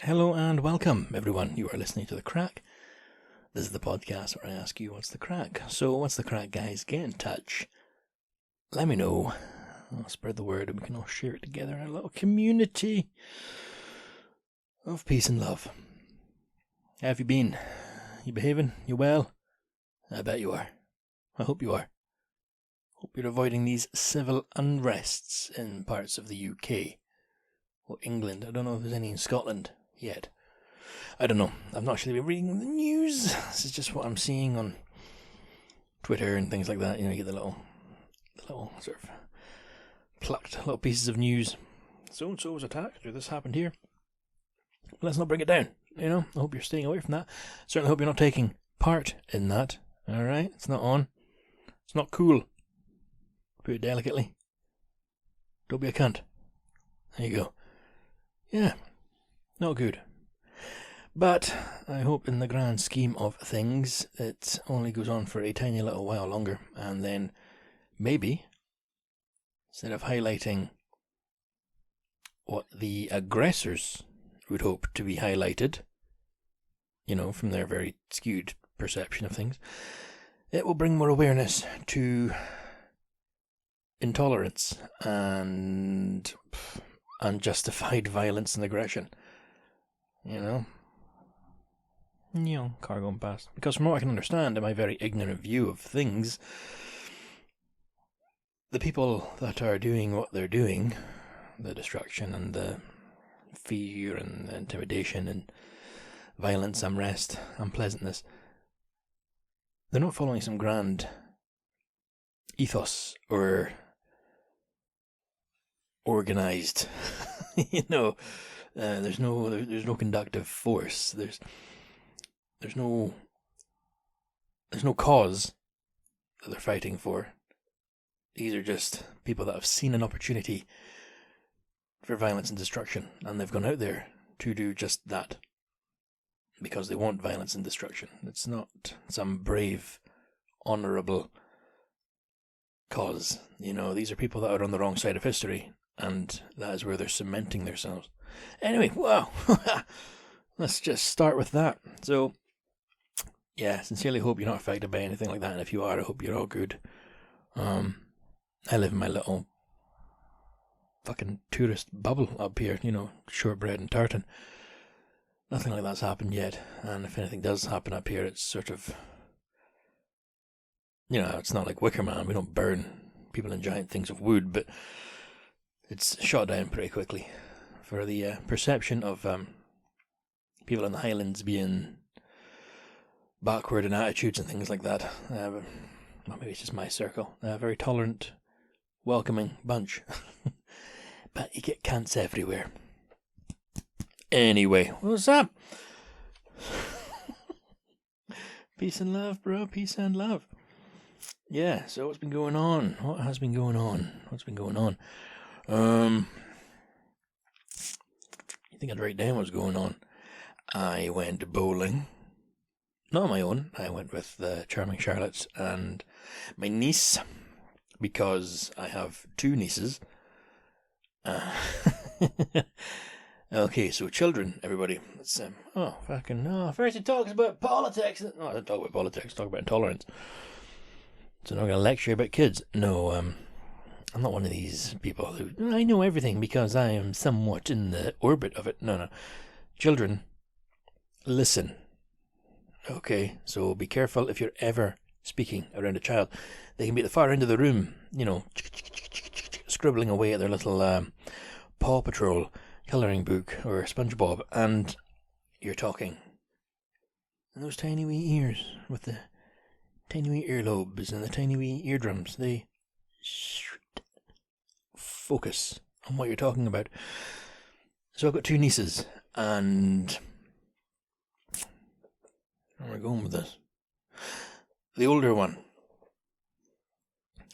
Hello and welcome, everyone. You are listening to The Crack. This is the podcast where I ask you what's the crack. So, what's the crack, guys? Get in touch. Let me know. I'll spread the word and we can all share it together in a little community of peace and love. How have you been? You behaving? You well? I bet you are. I hope you are. Hope you're avoiding these civil unrests in parts of the UK. Or England. I don't know if there's any in Scotland yet. I don't know. I've not actually been reading the news. This is just what I'm seeing on Twitter and things like that. You know, you get the little sort of plucked little pieces of news. So-and-so was attacked, or this happened here. Let's not bring it down, you know. I hope you're staying away from that. Certainly hope you're not taking part in that. Alright? It's not on. It's not cool. Put it delicately. Don't be a cunt. There you go. Yeah. Not good. But I hope in the grand scheme of things it only goes on for a tiny little while longer, and then maybe instead of highlighting what the aggressors would hope to be highlighted, you know, from their very skewed perception of things, it will bring more awareness to intolerance and unjustified violence and aggression. You know, car going past. Because from what I can understand, in my very ignorant view of things, the people that are doing what they're doing, the destruction and the fear and the intimidation and violence, unrest, unpleasantness, they're not following some grand ethos or organized, you know. There's no conductive force. There's no cause that they're fighting for. These are just people that have seen an opportunity for violence and destruction, and they've gone out there to do just that because they want violence and destruction. It's not some brave, honourable cause. You know, these are people that are on the wrong side of history, and that is where they're cementing themselves. Anyway, wow. Let's just start with that. So, yeah, sincerely hope you're not affected by anything like that, and if you are, I hope you're all good. I live in my little fucking tourist bubble up here, you know, shortbread and tartan. Nothing like that's happened yet, and if anything does happen up here, it's sort of, you know, it's not like Wicker Man. We don't burn people in giant things of wood, but it's shot down pretty quickly for the perception of people in the Highlands being backward in attitudes and things like that. Well, maybe it's just my circle. A very tolerant, welcoming bunch. But you get cunts everywhere. Anyway, what's up? Peace and love, bro. Peace and love. Yeah, so what's been going on? What has been going on? What's been going on? You think I'd write down what's going on? I went bowling. Not on my own. I went with charming Charlotte and my niece, because I have two nieces. Okay, so children, everybody. Let's first he talks about politics. No, I don't talk about politics. Talk about intolerance. So now I'm going to lecture about kids. No, I'm not one of these people who, I know everything because I am somewhat in the orbit of it. No. Children, listen. Okay, so be careful if you're ever speaking around a child. They can be at the far end of the room, you know, scribbling away at their little Paw Patrol colouring book or SpongeBob, and you're talking. And those tiny wee ears with the tiny wee earlobes and the tiny wee eardrums, they focus on what you're talking about. So I've got two nieces, and where am I going with this? The older one,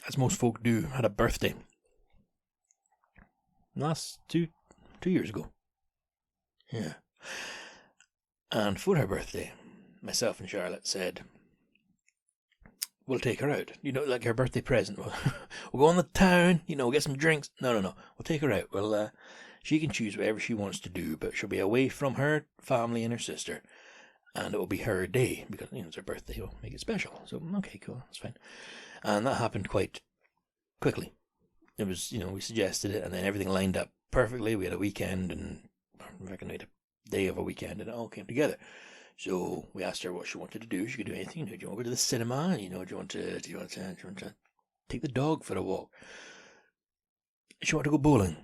as most folk do, had a birthday last two years ago. Yeah. And for her birthday, myself and Charlotte said, we'll take her out. You know, like her birthday present. We'll go on the town, you know, get some drinks. No. We'll take her out. We'll She can choose whatever she wants to do, but she'll be away from her family and her sister, and it will be her day, because, it's her birthday, we'll make it special. So, okay, cool, that's fine. And that happened quite quickly. It was, we suggested it, and then everything lined up perfectly. We had a weekend, and I reckon we had a day of a weekend, and it all came together. So we asked her what she wanted to do. She could do anything. Do you want to go to the cinema? Do you want to take the dog for a walk? She wanted to go bowling.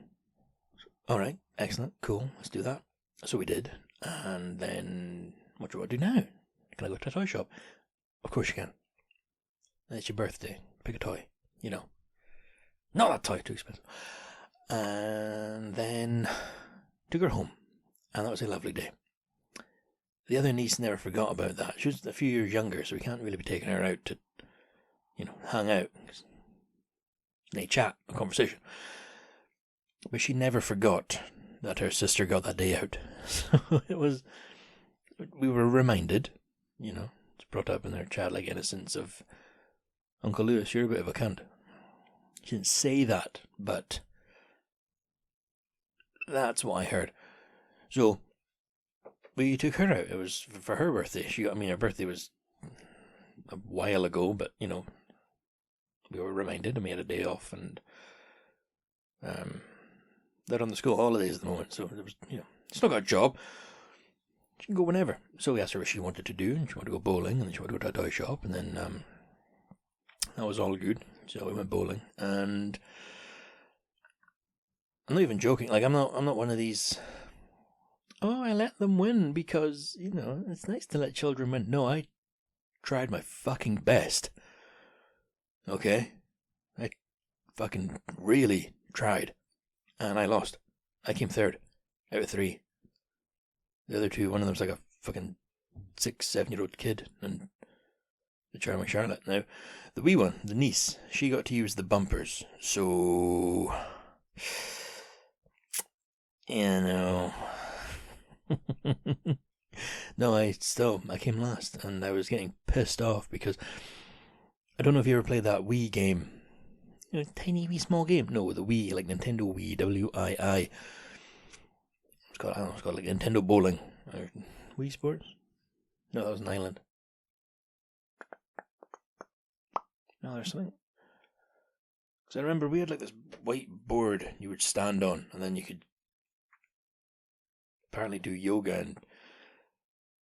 All right, excellent, cool, let's do that. So we did. And then, what do you want to do now? Can I go to a toy shop? Of course you can. It's your birthday. Pick a toy. Not that toy, too expensive. And then took her home. And that was a lovely day. The other niece never forgot about that. She was a few years younger, so we can't really be taking her out to, hang out. They chat, a conversation. But she never forgot that her sister got that day out. So we were reminded, it's brought up in their childlike innocence of, Uncle Lewis, you're a bit of a cunt. She didn't say that, but that's what I heard. So we took her out. It was for her birthday. Her birthday was a while ago, but, we were reminded, and we had a day off, and they're on the school holidays at the moment, so there was, still got a job. She can go whenever. So we asked her what she wanted to do, and she wanted to go bowling, and then she wanted to go to a toy shop, and then that was all good. So we went bowling, and I'm not even joking. Like, I'm not one of these, I let them win because, it's nice to let children win. No, I tried my fucking best. Okay? I fucking really tried. And I lost. I came third out of 3. The other 2, one of them was like a fucking 6-7-year-old kid, and the charming Charlotte. Now, the wee one, the niece, she got to use the bumpers. So, No, I came last, and I was getting pissed off because I don't know if you ever played that Wii game. Tiny wee small game. No, the Wii, like Nintendo Wii, Wii. It's called like Nintendo Bowling. Or Wii Sports? No, that was an island. No, there's something. Because I remember we had like this white board you would stand on, and then you could apparently do yoga. And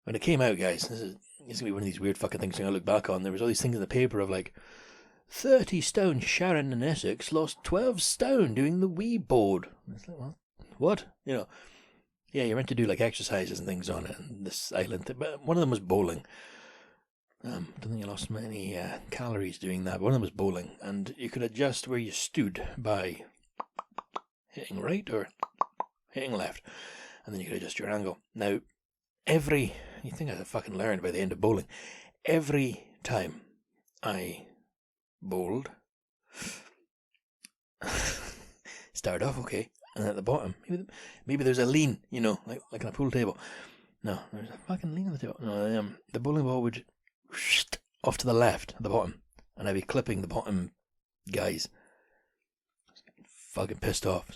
when it came out, guys, this is going to be one of these weird fucking things I'm going to look back on. There was all these things in the paper of like, 30 stone Sharon in Essex lost 12 stone doing the Wii board. It's like, well, what? Yeah, you're meant to do like exercises and things on it, and this island. But one of them was bowling. I don't think you lost many calories doing that. But one of them was bowling, and you could adjust where you stood by hitting right or hitting left, and then you could adjust your angle. Now, you think I fucking learned by the end of bowling, every time I bowled, started off okay, and at the bottom, maybe there's a lean, like on a pool table. No, there's a fucking lean on the table. No, the bowling ball would off to the left at the bottom, and I'd be clipping the bottom guys. Fucking pissed off.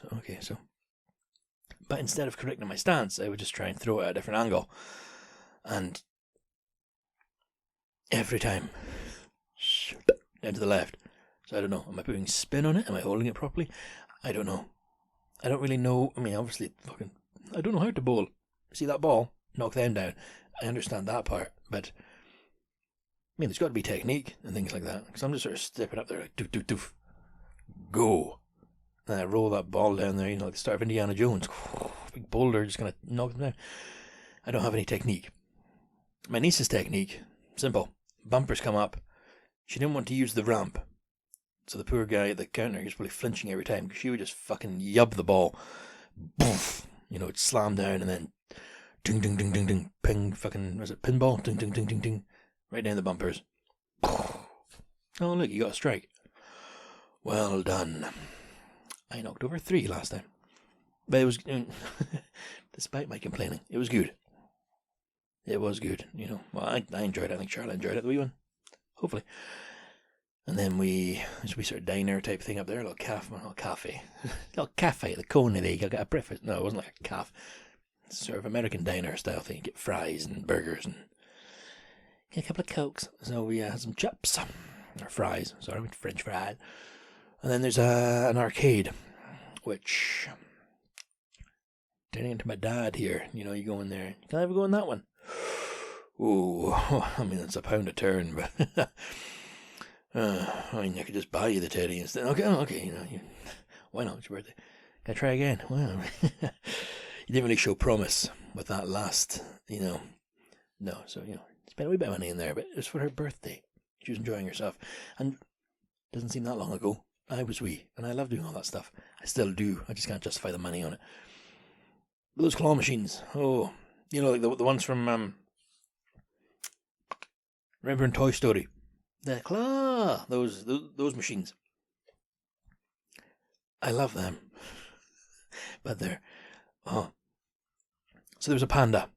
But instead of correcting my stance, I would just try and throw it at a different angle, and every time down to the left. So I don't know. Am I putting spin on it? Am I holding it properly? I don't know. I don't really know. Obviously, I don't know how to bowl. See that ball? Knock them down. I understand that part, but there's got to be technique and things like that. Because I'm just sort of stepping up there, like doof, doof, doof, go. And I roll that ball down there, like the start of Indiana Jones. Big boulder, just gonna knock them down. I don't have any technique. My niece's technique, simple. Bumpers come up. She didn't want to use the ramp. So the poor guy at the counter, he was probably flinching every time, because she would just fucking yub the ball. Boof! It'd slam down, and then ding, ding, ding, ding, ding, ping, fucking, was it pinball? Ding, ding, ding, ding, ding. Right down the bumpers. Oh, look, you got a strike. Well done. I knocked over 3 last time. But it was, despite my complaining, it was good. It was good, Well, I enjoyed it. I think Charlotte enjoyed it, the wee one. Hopefully. And then we sort of diner type thing up there, a little cafe, the corner there. You got a breakfast. No, it wasn't like a cafe. Sort of American diner style thing. You get fries and burgers and a couple of cokes. So we had some chips, or fries. Sorry, French fries. And then there's an arcade, which turning into my dad here. You know, you go in there. Can I ever go in that one? Ooh, I mean it's £1 a turn, but I mean I could just buy you the teddy instead. Okay, you know, why not? It's your birthday. Can I try again? Well, you didn't really show promise with that last, you know. No, so you know, spent a wee bit of money in there, but it was for her birthday. She was enjoying herself, and it doesn't seem that long ago. I was wee, and I love doing all that stuff. I still do. I just can't justify the money on it. But those claw machines, oh, you know, like the ones from remember in Toy Story, the claw, those machines. I love them, but they're so there was a panda,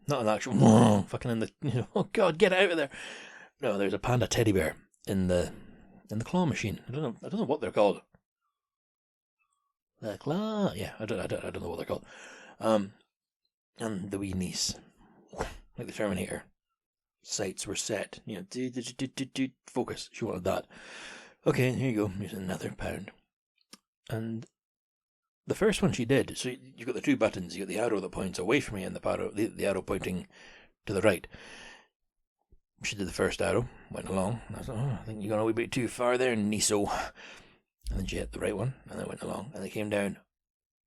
not an actual fucking in the, you know, oh god, get out of there. No, there's a panda teddy bear in the claw machine. I don't know what they're called. The claw, yeah, I don't know what they're called. And the wee niece, like the Terminator, sights were set. You know, focus. She wanted that. Okay, here you go. Here's another £1. And the first one she did. So you got the two buttons. You got the arrow that points away from you, and the arrow pointing to the right. She did the first arrow, went along. And I was like, I think you're going a wee bit too far there, Niso. And then she hit the right one, and then went along, and they came down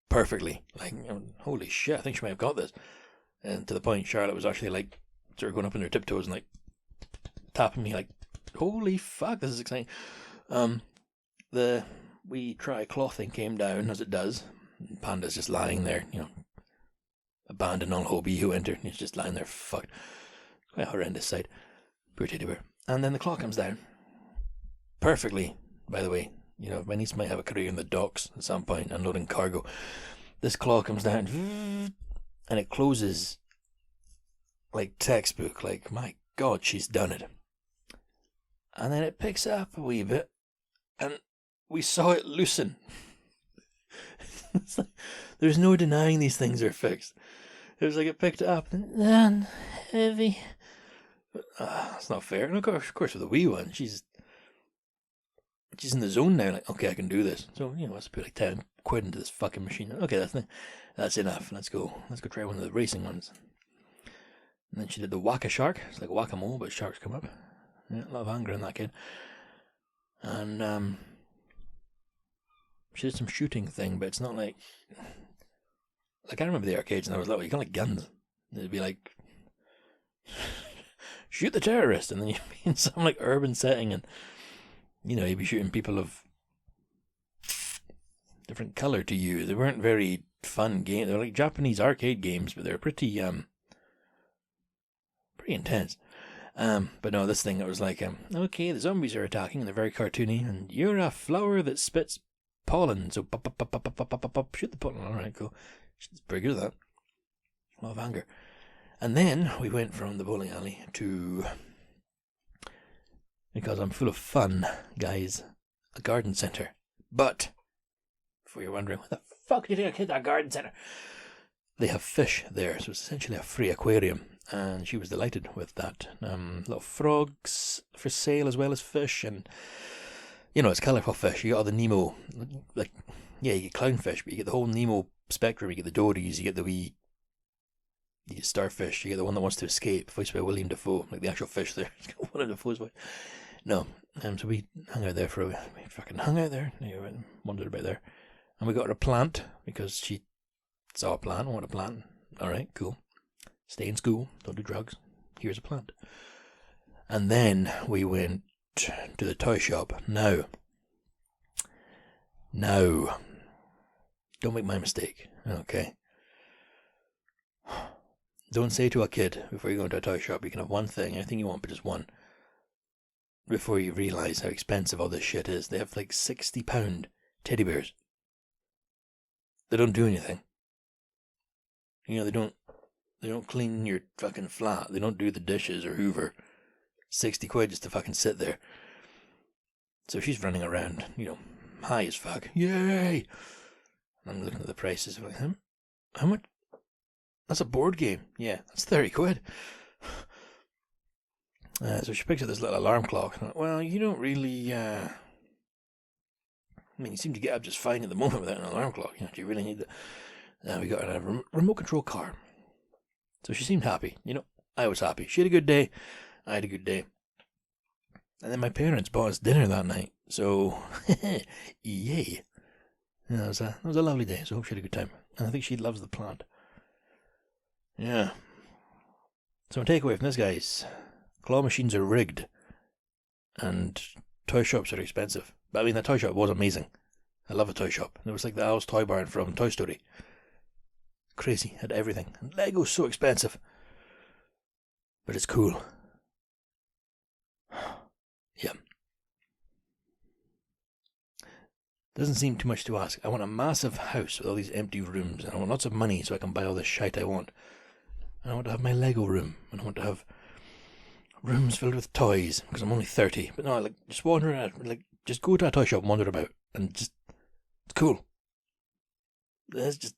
perfectly. Like, you know, holy shit, I think she might have got this. And to the point, Charlotte was actually like, sort of going up on her tiptoes and like tapping me, like, holy fuck, this is exciting. The wee tri-claw thing came down, as it does. Panda's just lying there, you know, abandoned all hobie who entered, and he's just lying there fucked. Quite a horrendous sight. Poor teddy bear. And then the claw comes down. Perfectly, by the way. You know, my niece might have a career in the docks at some point, unloading cargo. This claw comes down, and it closes like textbook. Like, my God, she's done it. And then it picks up a wee bit, and we saw it loosen. It's like, there's no denying these things are fixed. It was like it picked it up, and then heavy. That's not fair. And of course, with the wee one, she's in the zone now. Like, okay, I can do this. So, you know, let's put like £10 into this fucking machine. Okay, that's enough. Let's go try one of the racing ones. And then she did the whack-a-shark. It's like whack-a-mole, but sharks come up. Yeah, a lot of anger in that kid. And she did some shooting thing, but it's not like I remember the arcades and I was like, well, you got like guns. It'd be like, shoot the terrorist, and then you'd be in some like urban setting, and you know, you'd be shooting people of different colour to you. They weren't very fun games. They were like Japanese arcade games, but they were pretty intense. But no, this thing, it was like, okay, the zombies are attacking, and they're very cartoony, and you're a flower that spits pollen, so shoot the pollen. Alright, cool. She's pretty good at that. A lot of anger. And then we went from the bowling alley to, because I'm full of fun, guys, a garden centre. But, before you're wondering, what the fuck do you think a kid at a garden centre? They have fish there, so it's essentially a free aquarium. And she was delighted with that. Little frogs for sale as well as fish, and you know, it's colourful fish. You got all the Nemo, like, yeah, you get clownfish, but you get the whole Nemo spectrum. You get the dories, you get the wee, you get starfish, you get the one that wants to escape, voiced by William Dafoe, like the actual fish there. It's got one of Dafoe's voice. No, so we hung out there we fucking hung out there, wandered about there, and we got her a plant because she saw a plant. I want a plant. All right, cool. Stay in school, don't do drugs. Here's a plant. And then we went to the toy shop. Now, don't make my mistake, okay? Don't say to a kid before you go into a toy shop, you can have one thing, anything you want, but just one. Before you realise how expensive all this shit is. They have like £60 teddy bears. They don't do anything. You know, they don't clean your fucking flat. They don't do the dishes or hoover. £60 just to fucking sit there. So she's running around, high as fuck. Yay! And I'm looking at the prices. I'm like, how much? That's a board game. Yeah, that's 30 quid. So she picks up this little alarm clock. And I'm like, well, you don't really, you seem to get up just fine at the moment without an alarm clock. Do you really need that? We got a remote control car. So she seemed happy. I was happy. She had a good day. I had a good day. And then my parents bought us dinner that night. So, yay. Yeah, it was a lovely day. So I hope she had a good time. And I think she loves the plant. Yeah. So my takeaway from this, guys, claw machines are rigged. And toy shops are expensive. But the toy shop was amazing. I love a toy shop. It was like the Al's Toy Barn from Toy Story. Crazy. Had everything. And Lego's so expensive. But it's cool. Yeah. Doesn't seem too much to ask. I want a massive house with all these empty rooms. And I want lots of money so I can buy all the shite I want. And I want to have my Lego room. And I want to have rooms filled with toys. Because I'm only 30. But no, just wander around. Just go to a toy shop and wander about. And just... It's cool. It's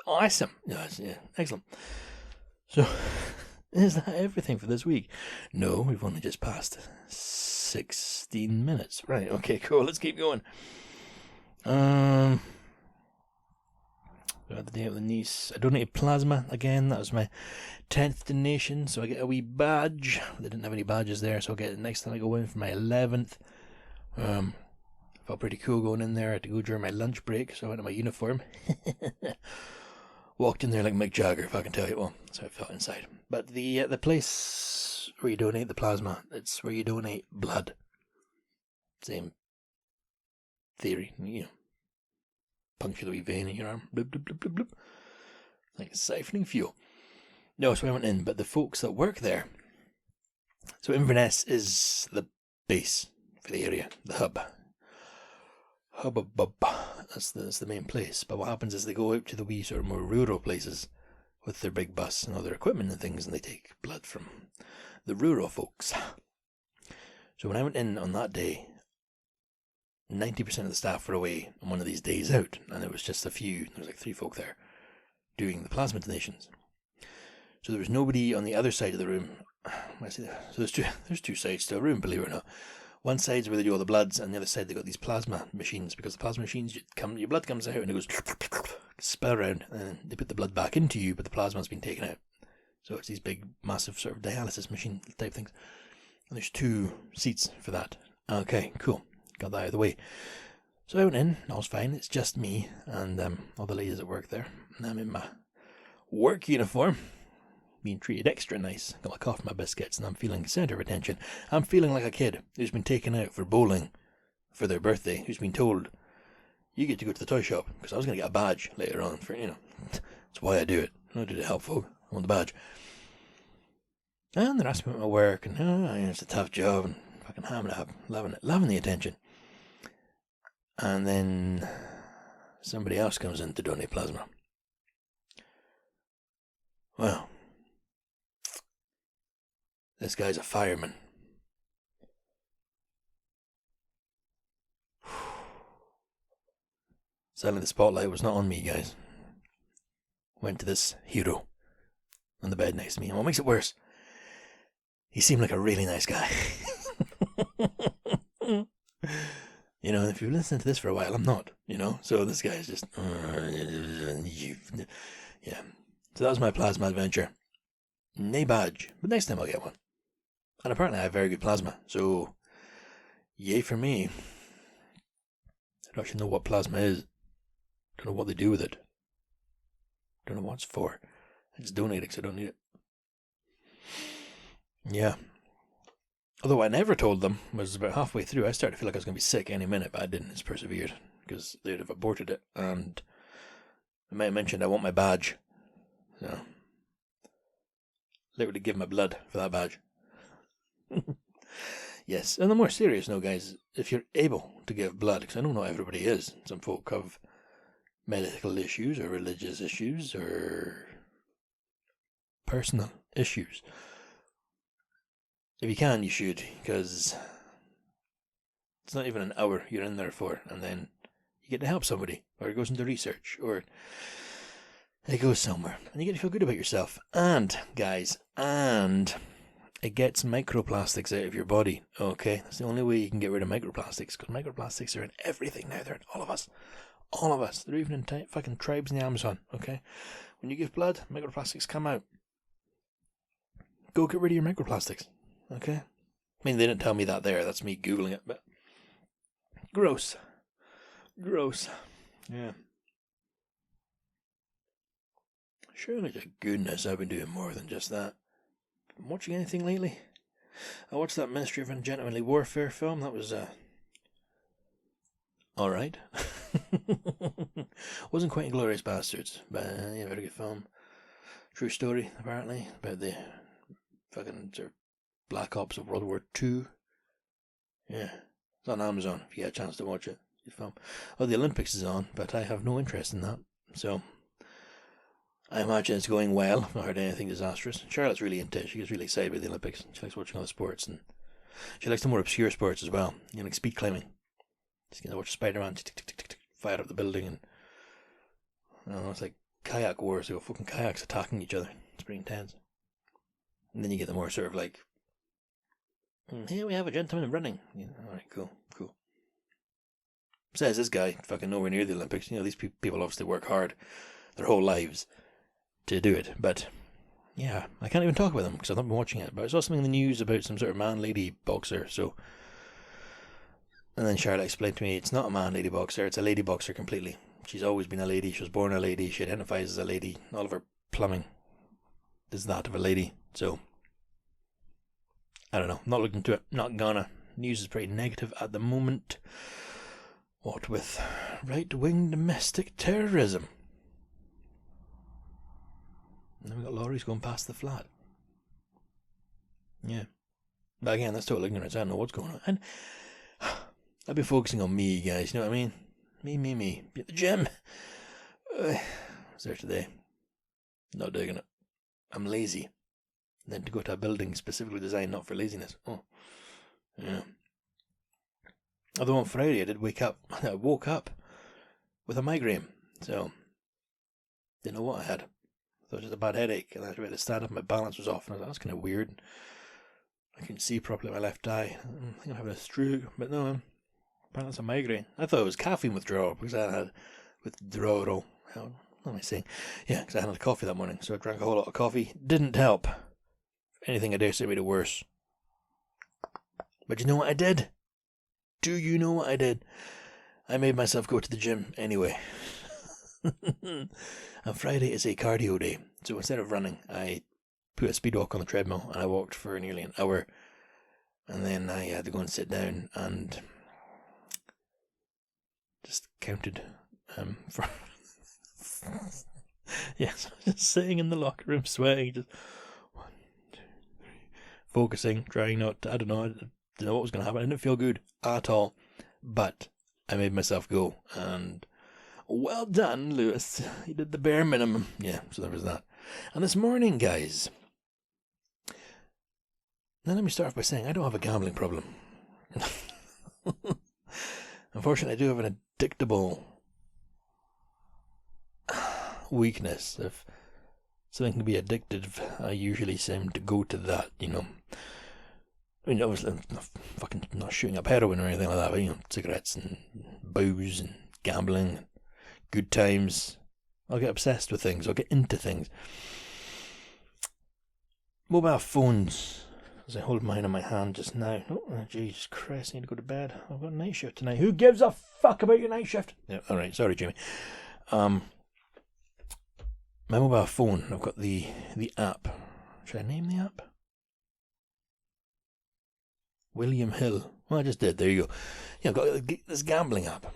awesome. Yeah, excellent. So, is that everything for this week? No, we've only just passed 16 minutes. Right, okay, cool. Let's keep going. The day of the niece. I donated plasma again. That was my 10th donation, so I get a wee badge. They didn't have any badges there, so I'll get it next time I go in for my 11th. Felt pretty cool going in there. I had to go during my lunch break, so I went in my uniform. Walked in there like Mick Jagger, if I can tell you. Well, that's how I felt inside. But the place where you donate the plasma, it's where you donate blood. Same theory, puncture the wee vein in your arm, blub, blub, blub, blub, blub. Like siphoning fuel. No, so I went in, but the folks that work there. So Inverness is the base for the area, the hub. That's the main place. But what happens is they go out to the wee sort of more rural places with their big bus and all their equipment and things, and they take blood from the rural folks. So when I went in on that day, 90% of the staff were away on one of these days out, and there was just a few. There was like 3 folk there doing the plasma donations. So there was nobody on the other side of the room. So there's two sides to a room, believe it or not. One side's where they do all the bloods, and the other side they got these plasma machines, because the plasma machines, your blood comes out and it goes spill around, and they put the blood back into you, but the plasma's been taken out. So it's these big, massive sort of dialysis machine type things. And there's 2 seats for that. Okay, cool. Got that out of the way. So I went in, all was fine. It's just me and all the ladies that work there. And I'm in my work uniform, being treated extra nice. Got my coffee, my biscuits, and I'm feeling centre of attention. I'm feeling like a kid who's been taken out for bowling for their birthday, who's been told, you get to go to the toy shop, because I was going to get a badge later on for, that's why I do it. I don't do it to help folk. I want the badge. And they're asking me about my work, and it's a tough job, and fucking hamming it up, loving the attention. And then somebody else comes in to donate plasma. Well, this guy's a fireman. Suddenly the spotlight was not on me, guys. Went to this hero on the bed next to me. And what makes it worse, he seemed like a really nice guy. If you've listened to this for a while, I'm not, So this guy's just... Yeah. So that was my plasma adventure. Nay badge, but next time I'll get one. And apparently I have very good plasma, so... Yay for me. I don't actually know what plasma is. Don't know what they do with it. Don't know what it's for. I just donate it because I don't need it. Yeah. Although I never told them, was about halfway through, I started to feel like I was going to be sick any minute, but I didn't. It's persevered, because they'd have aborted it, and I might have mentioned I want my badge. So, literally give my blood for that badge. Yes, and the more serious note, guys, if you're able to give blood, because I know not everybody is. Some folk have medical issues, or religious issues, or personal issues. If you can, you should, because It's not even an hour you're in there for, and then you get to help somebody, or it goes into research, or it goes somewhere, and you get to feel good about yourself. And, guys, it gets microplastics out of your body, okay? That's the only way you can get rid of microplastics, because microplastics are in everything now. They're in all of us. All of us. They're even in fucking tribes in the Amazon, okay? When you give blood, microplastics come out. Go get rid of your microplastics, okay? I mean, they didn't tell me that there. That's me Googling it, but... Gross. Yeah. Surely to goodness I've been doing more than just that. Watching anything lately? I watched that Ministry of Ungentlemanly Warfare film. That was, alright. Wasn't quite Inglourious Bastards, but, yeah, very good film. True story, apparently, about the fucking sort of Black Ops of World War II. Yeah. It's on Amazon, if you get a chance to watch it. Good film. Oh, the Olympics is on, but I have no interest in that, so... I imagine it's going well. I've not heard anything disastrous. Charlotte's really into it. She gets really excited about the Olympics. She likes watching all the sports, and she likes the more obscure sports as well. You know, like speed climbing. She's going to watch Spider-Man fire up the building, and I don't know, it's like kayak wars. They go fucking kayaks attacking each other. It's pretty intense. And then you get the more sort of like, here we have a gentleman running. Yeah, alright, cool. Says this guy, fucking nowhere near the Olympics. You know, these people obviously work hard their whole lives to do it, but yeah, I can't even talk about them because I've not been watching it. But I saw something in the news about some sort of man-lady boxer, so, and then Charlotte explained to me it's not a man-lady boxer, it's a lady boxer completely. She's always been a lady, she was born a lady, she identifies as a lady, all of her plumbing is that of a lady, so I don't know, not looking into it, not gonna. News is pretty negative at the moment, what with right-wing domestic terrorism. And then we got lorries going past the flat. Yeah. But again, that's total ignorance. I don't know what's going on. And I've been focusing on me, guys. You know what I mean? Me. Be at the gym. I was there today. Not digging it. I'm lazy. And then to go to a building specifically designed not for laziness. Oh. Yeah. Although on Friday I woke up with a migraine. So, didn't know what I had. So it was just a bad headache, and I had to stand up, and my balance was off, and I was like, that's kind of weird. I couldn't see properly my left eye. I think I'm having a stroke, but no, apparently it's a migraine. I thought it was caffeine withdrawal, because I had withdrawal. What am I saying? Yeah, because I had a coffee that morning, so I drank a whole lot of coffee. Didn't help. If anything, I dare say it made it worse. But you know what I did? Do you know what I did? I made myself go to the gym anyway. And Friday is a cardio day, so instead of running, I put a speed walk on the treadmill and I walked for nearly an hour, and then I had to go and sit down and just counted for yes, just sitting in the locker room sweating, just 1, 2, 3, focusing, trying not to, I don't know what was going to happen. I didn't feel good at all, but I made myself go, and well done, Lewis. You did the bare minimum. Yeah, so there was that. And this morning, guys, now let me start off by saying I don't have a gambling problem. Unfortunately, I do have an addictable weakness. If something can be addictive, I usually seem to go to that, you know. I mean, obviously, I'm not shooting up heroin or anything like that, but, you know, cigarettes and booze and gambling, good times. I'll get obsessed with things. I'll get into things. Mobile phones. As I hold mine in my hand just now. Oh, Jesus Christ, I need to go to bed. I've got a night shift tonight. Who gives a fuck about your night shift? Yeah, alright, sorry, Jimmy. My mobile phone, I've got the app. Should I name the app? William Hill. Well, I just did. There you go. Yeah, I've got this gambling app.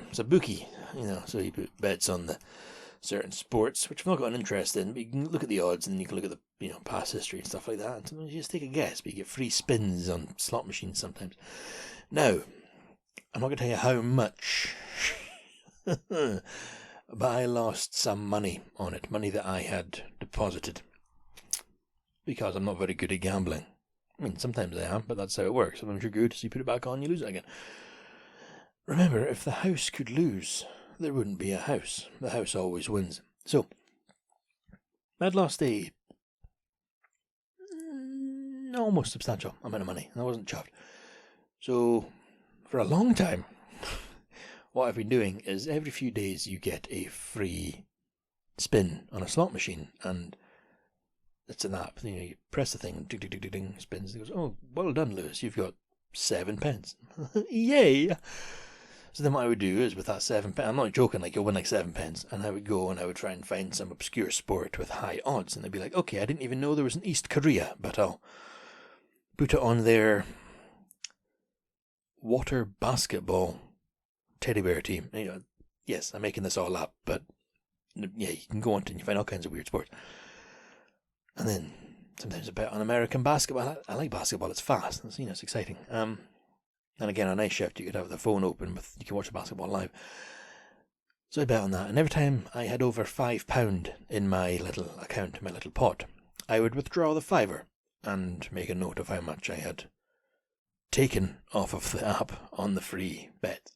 It's a bookie, you know, so you put bets on the certain sports, which I've not got an interest in, but you can look at the odds and you can look at the, you know, past history and stuff like that. And sometimes you just take a guess, but you get free spins on slot machines sometimes. Now, I'm not going to tell you how much, but I lost some money on it, money that I had deposited, because I'm not very good at gambling. I mean, sometimes I am, but that's how it works. Sometimes you're good, so you put it back on, you lose it again. Remember, if the house could lose, there wouldn't be a house. The house always wins. So, I'd lost a almost substantial amount of money, and I wasn't chuffed. So, for a long time, what I've been doing is every few days you get a free spin on a slot machine, and it's an app. You press the thing, ding, ding, ding, ding, ding, spins. It goes, oh, well done, Lewis. You've got 7 pence. Yay! So then what I would do is with that 7 pence, I'm not joking, like you'll win like 7 pence, and I would go and I would try and find some obscure sport with high odds, and they'd be like, okay, I didn't even know there was an East Korea, but I'll put it on their water basketball teddy bear team. And, yes, I'm making this all up, but yeah, you can go on and you find all kinds of weird sports. And then sometimes a bet on American basketball. I like basketball, it's fast, it's exciting. And again, on night shift, you could have the phone open, you can watch the basketball live. So I bet on that, and every time I had over £5 in my little account, my little pot, I would withdraw the £5 and make a note of how much I had taken off of the app on the free bet.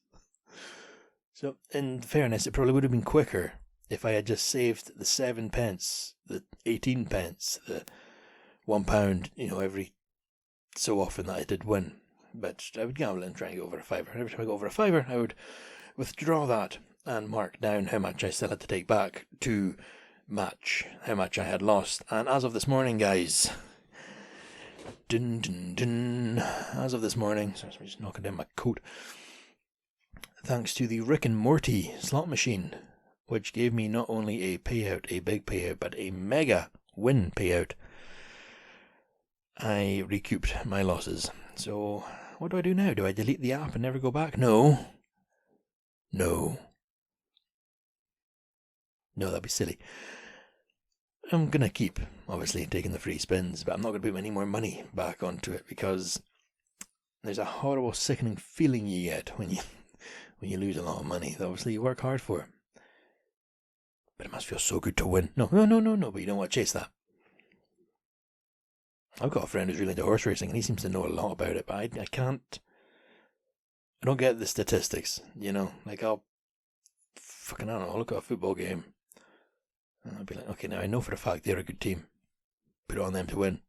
So, in fairness, it probably would have been quicker if I had just saved the 7 pence, the 18 pence, the £1, every so often that I did win. But I would gamble and try and go over a £5. Every time I go over a £5, I would withdraw that and mark down how much I still had to take back to match how much I had lost. And as of this morning, guys, as of this morning, sorry, I'm just knocking down my coat. Thanks to the Rick and Morty slot machine, which gave me not only a payout, a big payout, but a mega win payout, I recouped my losses. So, what do I do now? Do I delete the app and never go back? No, that'd be silly. I'm going to keep, obviously, taking the free spins, but I'm not going to put any more money back onto it because there's a horrible, sickening feeling you get when you lose a lot of money that obviously you work hard for. But it must feel so good to win. No, but you don't want to chase that. I've got a friend who's really into horse racing and he seems to know a lot about it, but I don't get the statistics, like I'll look at a football game and I'll be like, okay, now I know for a fact they're a good team. Put it on them to win.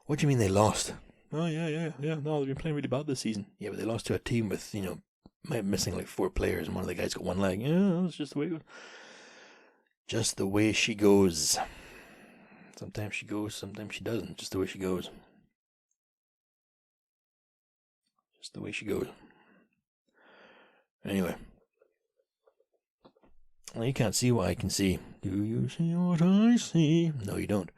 What do you mean they lost? Oh, yeah, no, they've been playing really bad this season. Yeah, but they lost to a team with, missing like 4 players and one of the guys got one leg. Yeah, that's just the way it goes. Just the way she goes. Sometimes she goes, sometimes she doesn't. Just the way she goes. Just the way she goes. Anyway. Well, you can't see what I can see. Do you see what I see? No, you don't.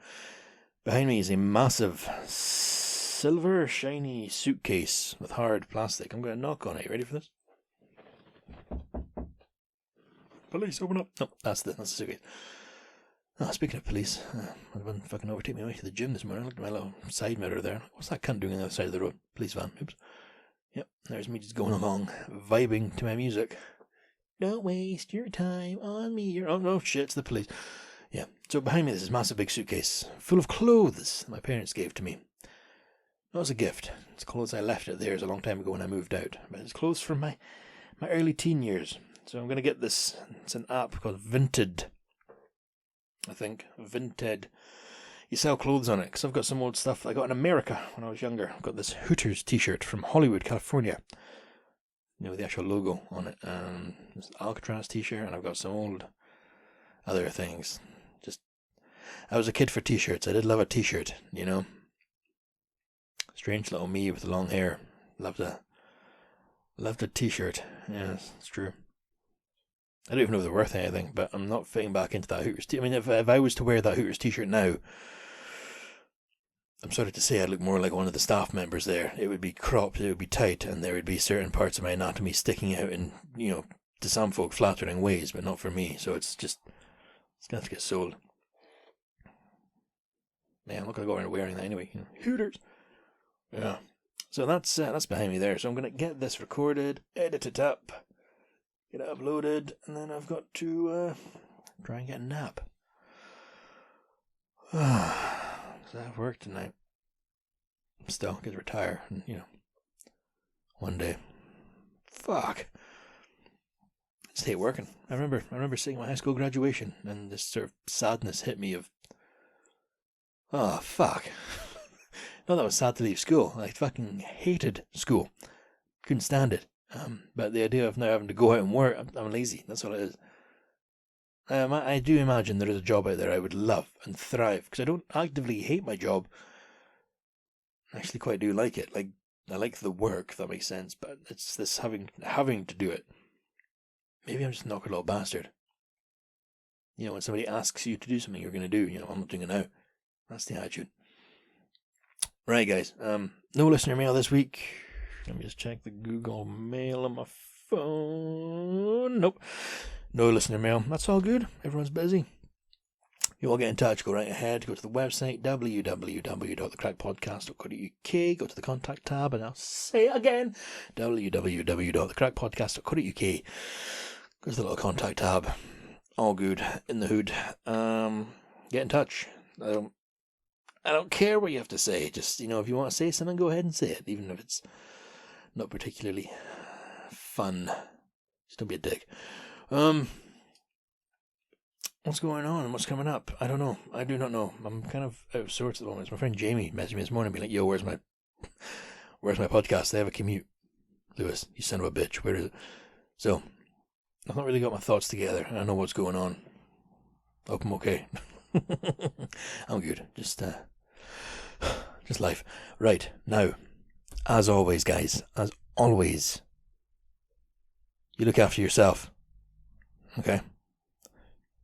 Behind me is a massive silver shiny suitcase with hard plastic. I'm going to knock on it. You ready for this? Police, open up. No, that's the suitcase. Oh, speaking of police, one fucking overtake me away to the gym this morning. I looked at my little side mirror there. What's that cunt doing on the other side of the road? Police van. Oops. Yep, there's me just going along, vibing to my music. Don't waste your time on me. Oh shit, it's the police. Yeah, so behind me there's this massive big suitcase full of clothes my parents gave to me. Not as a gift. It's clothes I left it there a long time ago when I moved out. But it's clothes from my early teen years. So I'm going to get this. It's an app called Vinted. I think. Vinted. You sell clothes on it. Because I've got some old stuff I got in America when I was younger. I've got this Hooters t-shirt from Hollywood, California. The actual logo on it. This Alcatraz t-shirt. And I've got some old other things. I was a kid for t-shirts. I did love a t-shirt, Strange little me with the long hair. Loved a t-shirt. Yes, it's true. I don't even know if they're worth anything, but I'm not fitting back into that Hooters t-shirt. I mean, if I was to wear that Hooters t-shirt now, I'm sorry to say I'd look more like one of the staff members there. It would be cropped, it would be tight, and there would be certain parts of my anatomy sticking out in, to some folk flattering ways, but not for me. So it's going to have to get sold. Yeah, I'm not going to go around wearing that anyway. Hooters. Yeah. So that's behind me there. So I'm going to get this recorded, edit it up, get it uploaded, and then I've got to try and get a nap. Does that have work tonight? still get to retire, and one day. Fuck. I just hate working. I remember sitting at my high school graduation, and this sort of sadness hit me of, oh fuck. Not that I was sad to leave school. I fucking hated school. Couldn't stand it. But the idea of now having to go out and work, I'm lazy. That's all it is. I do imagine there is a job out there I would love and thrive, because I don't actively hate my job. I actually quite do like it. Like, I like the work, if that makes sense, but it's this having to do it. Maybe I'm just a knocker little bastard. When somebody asks you to do something you're going to do, I'm not doing it now. That's the attitude. Right, guys. No listener mail this week. Let me just check the Google Mail on my phone. Nope. No listener mail. That's all good. Everyone's busy. You all get in touch. Go right ahead. Go to the website, www.thecrackpodcast.co.uk. Go to the contact tab, and I'll say it again, www.thecrackpodcast.co.uk. Go to the little contact tab. All good in the hood. Get in touch. I don't care what you have to say. Just, if you want to say something, go ahead and say it, even if it's not particularly fun. Just don't be a dick. What's going on and what's coming up? I don't know. I do not know. I'm kind of out of sorts at the moment. My friend Jamie messaged me this morning, being like, "Yo, where's my podcast? They have a commute. Lewis, you son of a bitch. Where is it?" So, I've not really got my thoughts together. I don't know what's going on. Hope I'm okay. I'm good. Just life. Right, now, as always, guys, you look after yourself. Okay?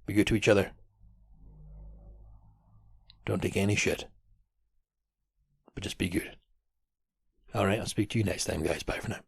Be good to each other. Don't take any shit. But just be good. Alright, I'll speak to you next time, guys. Bye for now.